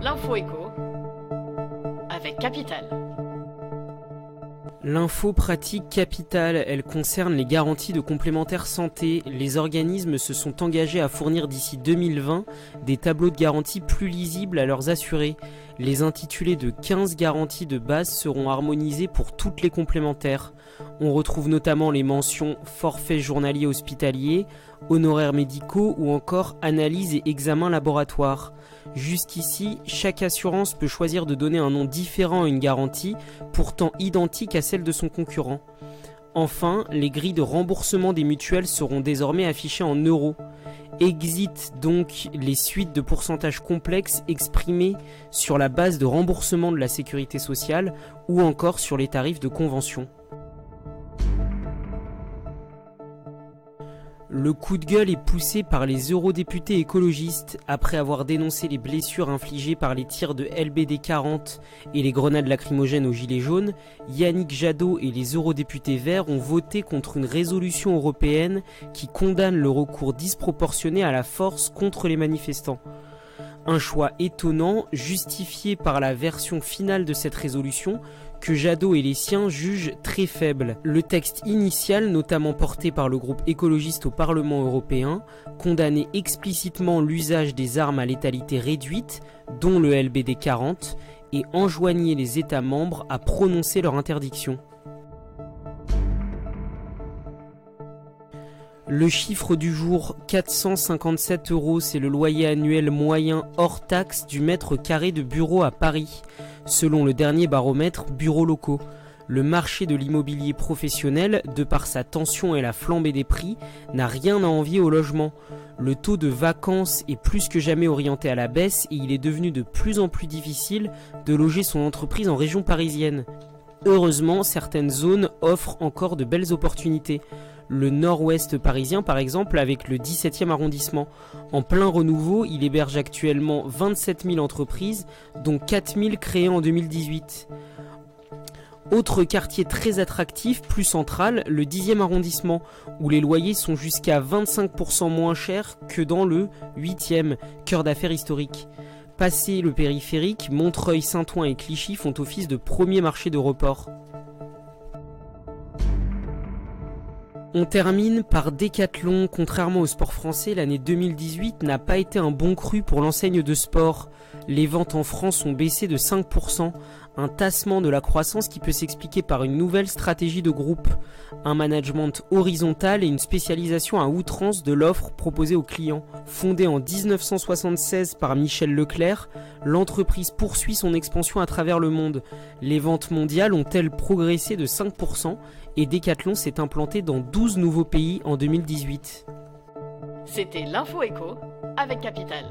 L'info éco avec Capital. L'info pratique Capital, elle concerne les garanties de complémentaire santé. Les organismes se sont engagés à fournir d'ici 2020 des tableaux de garantie plus lisibles à leurs assurés. Les intitulés de 15 garanties de base seront harmonisés pour toutes les complémentaires. On retrouve notamment les mentions forfait journalier hospitalier, honoraires médicaux ou encore analyses et examens laboratoires. Jusqu'ici, chaque assurance peut choisir de donner un nom différent à une garantie, pourtant identique à celle de son concurrent. Enfin, les grilles de remboursement des mutuelles seront désormais affichées en euros. Exit donc les suites de pourcentages complexes exprimés sur la base de remboursement de la sécurité sociale ou encore sur les tarifs de convention. Le coup de gueule est poussé par les eurodéputés écologistes. Après avoir dénoncé les blessures infligées par les tirs de LBD 40 et les grenades lacrymogènes aux gilets jaunes, Yannick Jadot et les eurodéputés verts ont voté contre une résolution européenne qui condamne le recours disproportionné à la force contre les manifestants. Un choix étonnant, justifié par la version finale de cette résolution, que Jadot et les siens jugent très faible. Le texte initial, notamment porté par le groupe écologiste au Parlement européen, condamnait explicitement l'usage des armes à létalité réduite, dont le LBD 40, et enjoignait les États membres à prononcer leur interdiction. Le chiffre du jour, 457 €, c'est le loyer annuel moyen hors taxe du mètre carré de bureau à Paris, selon le dernier baromètre Bureaux locaux. Le marché de l'immobilier professionnel, de par sa tension et la flambée des prix, n'a rien à envier au logement. Le taux de vacances est plus que jamais orienté à la baisse et il est devenu de plus en plus difficile de loger son entreprise en région parisienne. Heureusement, certaines zones offrent encore de belles opportunités. Le nord-ouest parisien par exemple avec le 17e arrondissement. En plein renouveau, il héberge actuellement 27 000 entreprises, dont 4 000 créées en 2018. Autre quartier très attractif, plus central, le 10e arrondissement, où les loyers sont jusqu'à 25% moins chers que dans le 8e, cœur d'affaires historique. Passé le périphérique, Montreuil, Saint-Ouen et Clichy font office de premier marché de report. On termine par Decathlon. Contrairement au sport français, l'année 2018 n'a pas été un bon cru pour l'enseigne de sport. Les ventes en France ont baissé de 5%, un tassement de la croissance qui peut s'expliquer par une nouvelle stratégie de groupe, un management horizontal et une spécialisation à outrance de l'offre proposée aux clients. Fondée en 1976 par Michel Leclerc, l'entreprise poursuit son expansion à travers le monde. Les ventes mondiales ont-elles progressé de 5% et Decathlon s'est implanté dans 12 nouveaux pays en 2018. C'était l'info éco avec Capital.